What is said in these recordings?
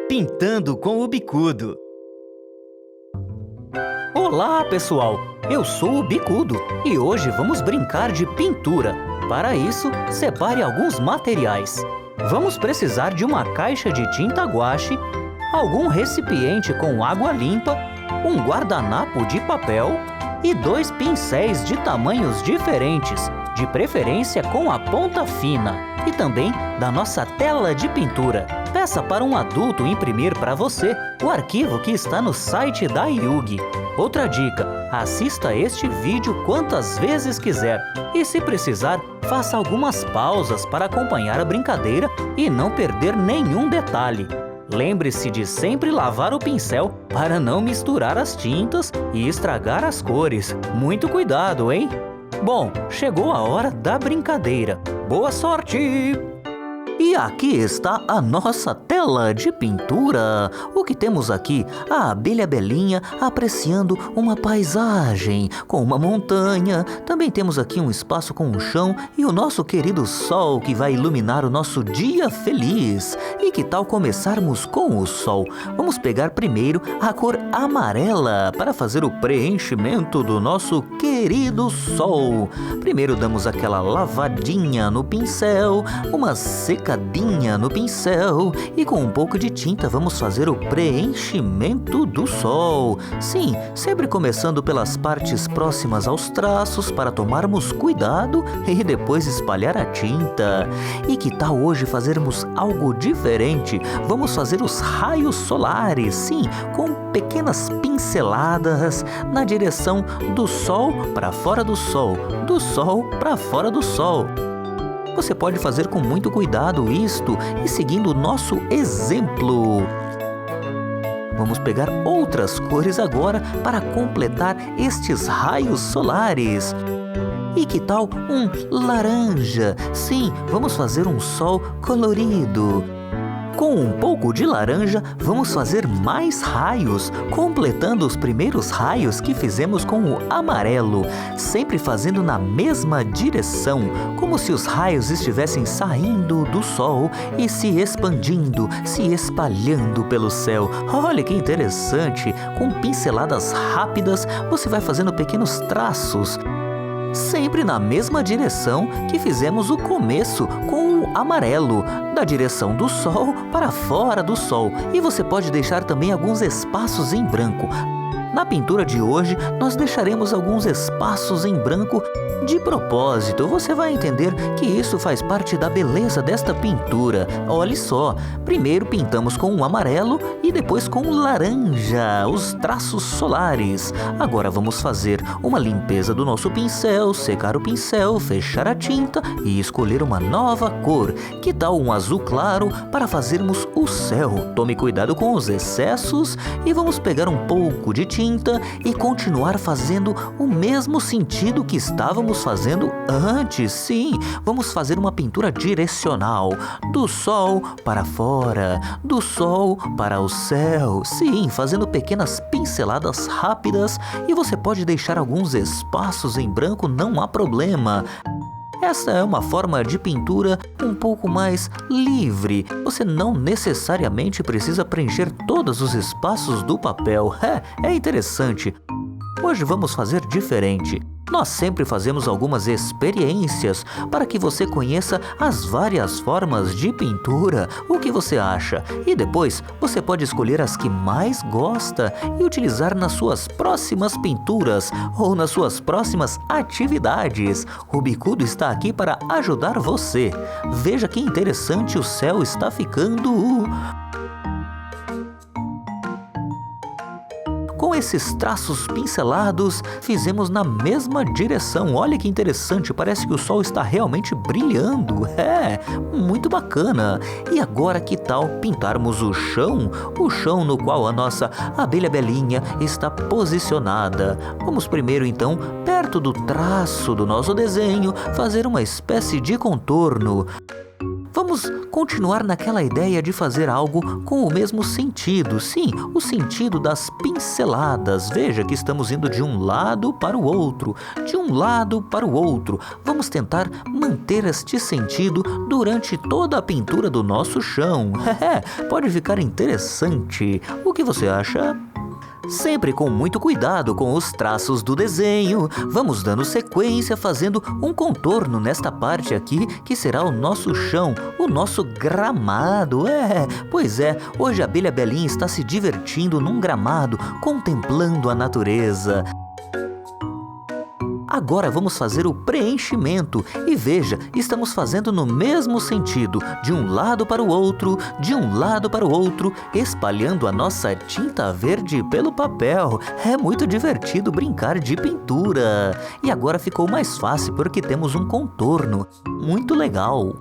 Pintando com o Bicudo. Olá, pessoal! Eu sou o Bicudo e hoje vamos brincar de pintura. Para isso, separe alguns materiais. Vamos precisar de uma caixa de tinta guache, algum recipiente com água limpa, um guardanapo de papel e 2 pincéis de tamanhos diferentes, de preferência com a ponta fina, e também da nossa tela de pintura. Peça para um adulto imprimir para você o arquivo que está no site da Yugi. Outra dica, assista este vídeo quantas vezes quiser e, se precisar, faça algumas pausas para acompanhar a brincadeira e não perder nenhum detalhe. Lembre-se de sempre lavar o pincel para não misturar as tintas e estragar as cores. Muito cuidado, hein? Bom, chegou a hora da brincadeira. Boa sorte! E aqui está a nossa tela de pintura. O que temos aqui? A abelha Belinha apreciando uma paisagem com uma montanha. Também temos aqui um espaço com um chão e o nosso querido sol que vai iluminar o nosso dia feliz. E que tal começarmos com o sol? Vamos pegar primeiro a cor amarela para fazer o preenchimento do nosso querido sol. Primeiro damos aquela lavadinha no pincel, uma secadinha no pincel e com um pouco de tinta vamos fazer o preenchimento do sol. Sim, sempre começando pelas partes próximas aos traços para tomarmos cuidado e depois espalhar a tinta. E que tal hoje fazermos algo diferente? Vamos fazer os raios solares, sim, com pequenas pinceladas na direção do sol para fora do sol, do sol para fora do sol. Você pode fazer com muito cuidado isto e seguindo o nosso exemplo. Vamos pegar outras cores agora para completar estes raios solares. E que tal um laranja? Sim, vamos fazer um sol colorido. Com um pouco de laranja, vamos fazer mais raios, completando os primeiros raios que fizemos com o amarelo, sempre fazendo na mesma direção, como se os raios estivessem saindo do sol e se expandindo, se espalhando pelo céu. Olha que interessante! Com pinceladas rápidas, você vai fazendo pequenos traços, sempre na mesma direção que fizemos o começo com o amarelo, da direção do sol para fora do sol. E você pode deixar também alguns espaços em branco. Na pintura de hoje, nós deixaremos alguns espaços em branco de propósito. Você vai entender que isso faz parte da beleza desta pintura. Olhe só, primeiro pintamos com o amarelo e depois com o laranja, os traços solares. Agora vamos fazer uma limpeza do nosso pincel, secar o pincel, fechar a tinta e escolher uma nova cor. Que tal um azul claro para fazermos o céu? Tome cuidado com os excessos e vamos pegar um pouco de tinta e continuar fazendo o mesmo sentido que estávamos fazendo antes. Sim, vamos fazer uma pintura direcional, do sol para fora, do sol para o céu. Sim, fazendo pequenas pinceladas rápidas e você pode deixar alguns espaços em branco, não há problema. Essa é uma forma de pintura um pouco mais livre. Você não necessariamente precisa preencher todos os espaços do papel. É interessante. Hoje vamos fazer diferente. Nós sempre fazemos algumas experiências para que você conheça as várias formas de pintura. O que você acha? E depois você pode escolher as que mais gosta e utilizar nas suas próximas pinturas ou nas suas próximas atividades. O Bicudo está aqui para ajudar você. Veja que interessante o céu está ficando. Com esses traços pincelados, fizemos na mesma direção. Olha que interessante, parece que o sol está realmente brilhando. Muito bacana. E agora que tal pintarmos o chão? O chão no qual a nossa abelha Belinha está posicionada. Vamos primeiro então, perto do traço do nosso desenho, fazer uma espécie de contorno. Vamos continuar naquela ideia de fazer algo com o mesmo sentido. Sim, o sentido das pinceladas. Veja que estamos indo de um lado para o outro, de um lado para o outro. Vamos tentar manter este sentido durante toda a pintura do nosso chão. Pode ficar interessante. O que você acha? Sempre com muito cuidado com os traços do desenho, vamos dando sequência fazendo um contorno nesta parte aqui que será o nosso chão, o nosso gramado. Pois é, hoje a abelha Belinha está se divertindo num gramado, contemplando a natureza. Agora vamos fazer o preenchimento e veja, estamos fazendo no mesmo sentido, de um lado para o outro, de um lado para o outro, espalhando a nossa tinta verde pelo papel. É muito divertido brincar de pintura. E agora ficou mais fácil porque temos um contorno. Muito legal!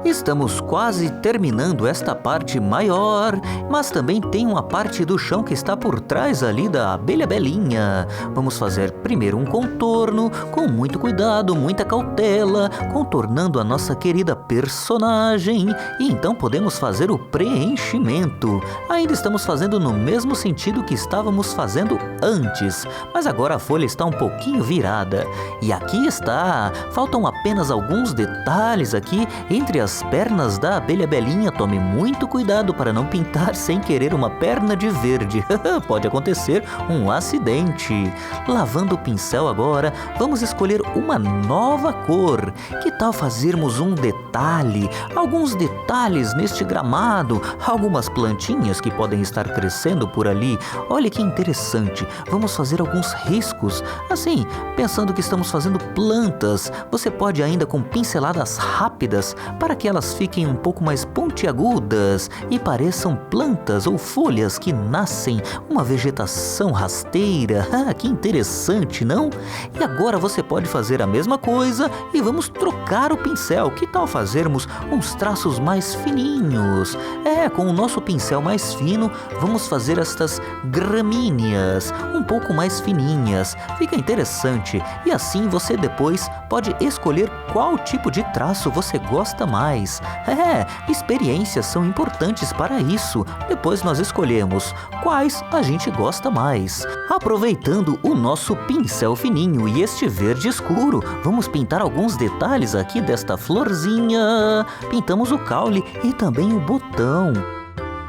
Estamos quase terminando esta parte maior, mas também tem uma parte do chão que está por trás ali da abelha Belinha. Vamos fazer primeiro um contorno, com muito cuidado, muita cautela, contornando a nossa querida personagem. E então podemos fazer o preenchimento. Ainda estamos fazendo no mesmo sentido que estávamos fazendo antes, mas agora a folha está um pouquinho virada. E aqui está, faltam apenas alguns detalhes aqui entre as pernas da abelha Belinha. Tome muito cuidado para não pintar sem querer uma perna de verde. Pode acontecer um acidente. Lavando o pincel agora, vamos escolher uma nova cor. Que tal fazermos um detalhe? Alguns detalhes neste gramado, algumas plantinhas que podem estar crescendo por ali. Olha que interessante. Vamos fazer alguns riscos. Assim, pensando que estamos fazendo plantas, você pode ainda com pinceladas rápidas para que elas fiquem um pouco mais pontiagudas e pareçam plantas ou folhas que nascem, uma vegetação rasteira. Que interessante, não? E agora você pode fazer a mesma coisa e vamos trocar o pincel. Que tal fazermos uns traços mais fininhos? Com o nosso pincel mais fino, vamos fazer estas gramíneas um pouco mais fininhas. Fica interessante e assim você depois pode escolher qual tipo de traço você gosta mais. Experiências são importantes para isso. Depois nós escolhemos quais a gente gosta mais. Aproveitando o nosso pincel fininho e este verde escuro, vamos pintar alguns detalhes aqui desta florzinha. Pintamos o caule e também o botão.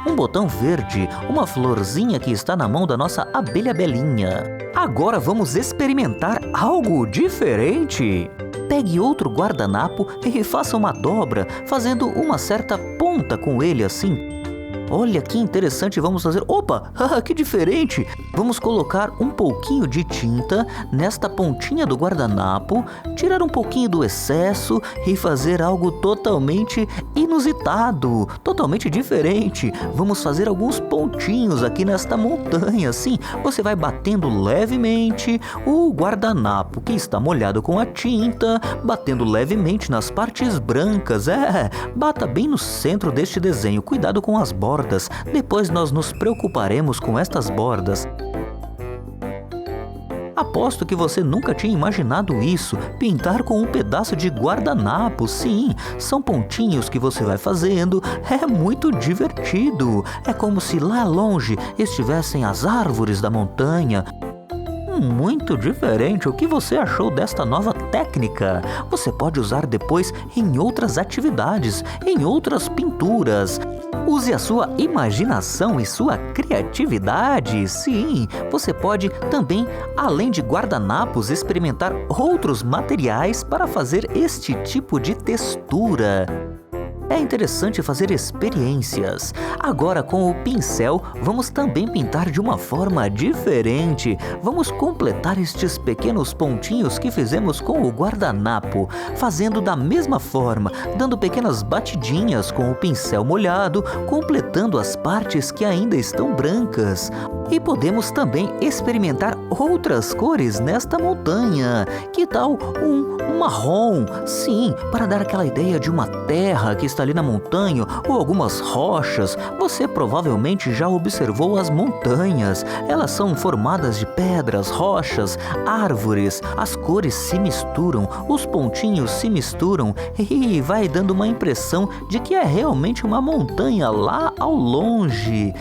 Um botão verde, uma florzinha que está na mão da nossa abelha Belinha. Agora vamos experimentar algo diferente. Pegue outro guardanapo e faça uma dobra, fazendo uma certa ponta com ele assim. Olha que interessante, vamos fazer... Opa, que diferente! Vamos colocar um pouquinho de tinta nesta pontinha do guardanapo, tirar um pouquinho do excesso e fazer algo totalmente inusitado, totalmente diferente. Vamos fazer alguns pontinhos aqui nesta montanha, assim. Você vai batendo levemente o guardanapo que está molhado com a tinta, batendo levemente nas partes brancas. Bata bem no centro deste desenho, cuidado com as bordas. Depois nós nos preocuparemos com estas bordas. Aposto que você nunca tinha imaginado isso, pintar com um pedaço de guardanapo. Sim, são pontinhos que você vai fazendo, é muito divertido. É como se lá longe estivessem as árvores da montanha. Muito diferente. O que você achou desta nova técnica? Você pode usar depois em outras atividades, em outras pinturas. Use a sua imaginação e sua criatividade. Sim, você pode também, além de guardanapos, experimentar outros materiais para fazer este tipo de textura. É interessante fazer experiências. Agora, com o pincel, vamos também pintar de uma forma diferente. Vamos completar estes pequenos pontinhos que fizemos com o guardanapo, fazendo da mesma forma, dando pequenas batidinhas com o pincel molhado, completando as partes que ainda estão brancas. E podemos também experimentar outras cores nesta montanha. Que tal um marrom. Sim, para dar aquela ideia de uma terra que está ali na montanha ou algumas rochas. Você provavelmente já observou as montanhas. Elas são formadas de pedras, rochas, árvores. As cores se misturam, os pontinhos se misturam e vai dando uma impressão de que é realmente uma montanha lá ao longe.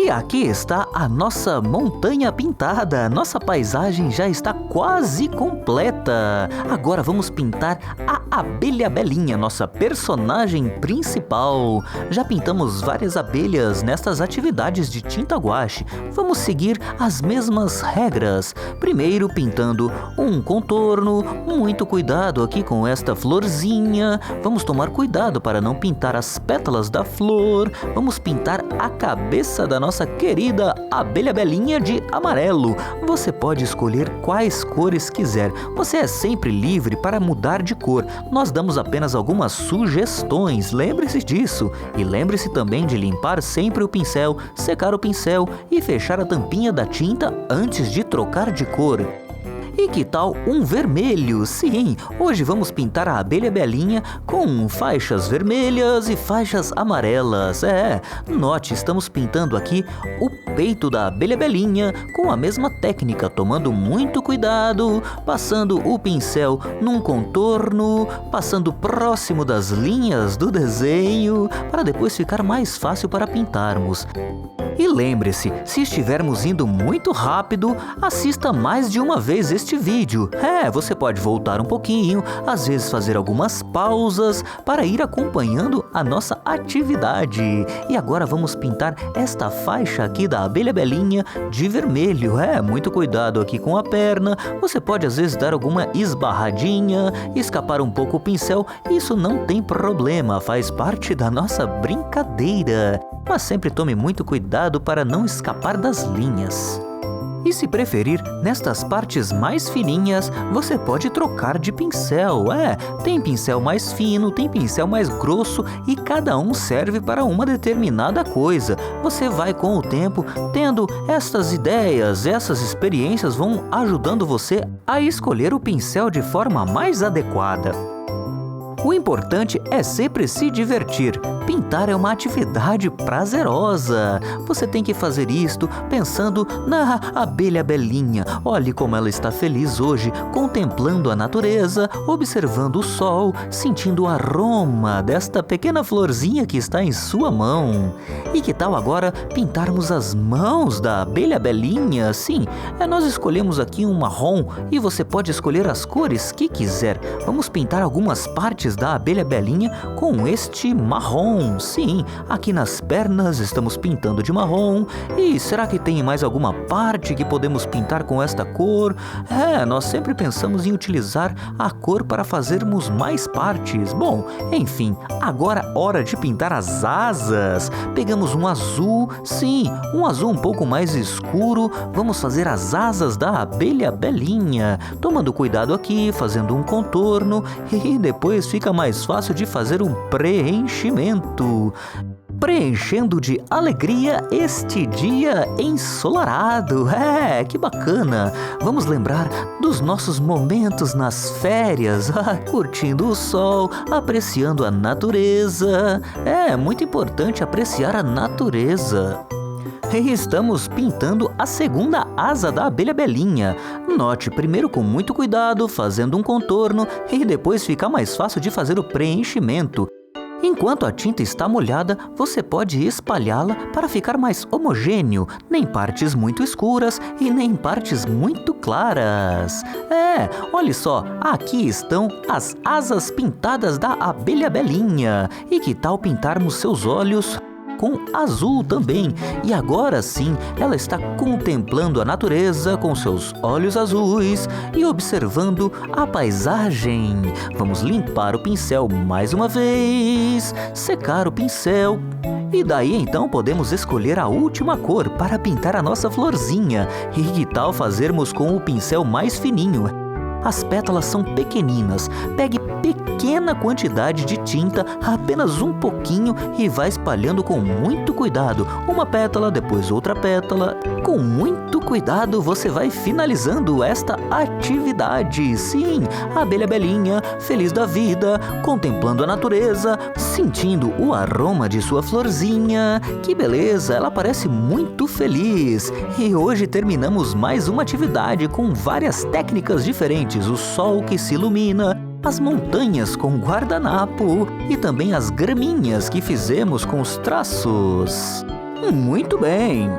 E aqui está a nossa montanha pintada. Nossa paisagem já está quase completa. Agora vamos pintar a abelha Belinha, nossa personagem principal. Já pintamos várias abelhas nestas atividades de tinta guache. Vamos seguir as mesmas regras. Primeiro pintando um contorno. Muito cuidado aqui com esta florzinha. Vamos tomar cuidado para não pintar as pétalas da flor. Vamos pintar a cabeça da nossa querida abelha Belinha de amarelo. Você pode escolher quais cores quiser. Você é sempre livre para mudar de cor. Nós damos apenas algumas sugestões. Lembre-se disso. E lembre-se também de limpar sempre o pincel, secar o pincel e fechar a tampinha da tinta antes de trocar de cor. E que tal um vermelho? Sim, hoje vamos pintar a abelha Belinha com faixas vermelhas e faixas amarelas. Note, estamos pintando aqui o peito da abelha Belinha com a mesma técnica, tomando muito cuidado, passando o pincel num contorno, passando próximo das linhas do desenho, para depois ficar mais fácil para pintarmos. E lembre-se, se estivermos indo muito rápido, assista mais de uma vez este vídeo. Você pode voltar um pouquinho, às vezes fazer algumas pausas para ir acompanhando a nossa atividade. E agora vamos pintar esta faixa aqui da abelha Belinha de vermelho. Muito cuidado aqui com a perna. Você pode às vezes dar alguma esbarradinha, escapar um pouco o pincel. Isso não tem problema, faz parte da nossa brincadeira. Mas sempre tome muito cuidado para não escapar das linhas. E se preferir, nestas partes mais fininhas, você pode trocar de pincel. Tem pincel mais fino, tem pincel mais grosso e cada um serve para uma determinada coisa. Você vai com o tempo tendo estas ideias, essas experiências vão ajudando você a escolher o pincel de forma mais adequada. O importante é sempre se divertir. Pintar é uma atividade prazerosa. Você tem que fazer isto pensando na abelha Belinha. Olhe como ela está feliz hoje, contemplando a natureza, observando o sol, sentindo o aroma desta pequena florzinha que está em sua mão. E que tal agora pintarmos as mãos da abelha Belinha? Sim, nós escolhemos aqui um marrom e você pode escolher as cores que quiser. Vamos pintar algumas partes da abelha Belinha com este marrom. Sim, aqui nas pernas estamos pintando de marrom. E será que tem mais alguma parte que podemos pintar com esta cor? Nós sempre pensamos em utilizar a cor para fazermos mais partes. Bom, enfim, agora hora de pintar as asas. Pegamos um azul, sim, um azul um pouco mais escuro. Vamos fazer as asas da abelha Belinha, tomando cuidado aqui, fazendo um contorno e depois fica mais fácil de fazer um preenchimento. Preenchendo de alegria este dia ensolarado. Que bacana! Vamos lembrar dos nossos momentos nas férias, curtindo o sol, apreciando a natureza. É muito importante apreciar a natureza. E estamos pintando a segunda asa da abelha Belinha. Note, primeiro com muito cuidado, fazendo um contorno e depois fica mais fácil de fazer o preenchimento. Enquanto a tinta está molhada, você pode espalhá-la para ficar mais homogêneo, nem partes muito escuras e nem partes muito claras. Olhe só, aqui estão as asas pintadas da abelha Belinha. E que tal pintarmos seus olhos com azul também? E agora sim, ela está contemplando a natureza com seus olhos azuis e observando a paisagem. Vamos limpar o pincel mais uma vez, secar o pincel. E daí então podemos escolher a última cor para pintar a nossa florzinha. E que tal fazermos com o pincel mais fininho? As pétalas são pequeninas. Pegue pequena quantidade de tinta, apenas um pouquinho, e vá espalhando com muito cuidado. Uma pétala, depois outra pétala. Com muito cuidado você vai finalizando esta atividade. Sim, a abelha belinha, feliz da vida, contemplando a natureza, sentindo o aroma de sua florzinha. Que beleza, ela parece muito feliz. E hoje terminamos mais uma atividade com várias técnicas diferentes. O sol que se ilumina, as montanhas com guardanapo e também as graminhas que fizemos com os traços. Muito bem!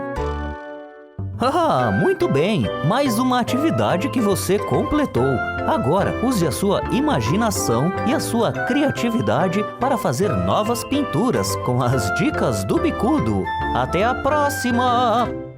Muito bem! Mais uma atividade que você completou. Agora, use a sua imaginação e a sua criatividade para fazer novas pinturas com as dicas do Bicudo. Até a próxima!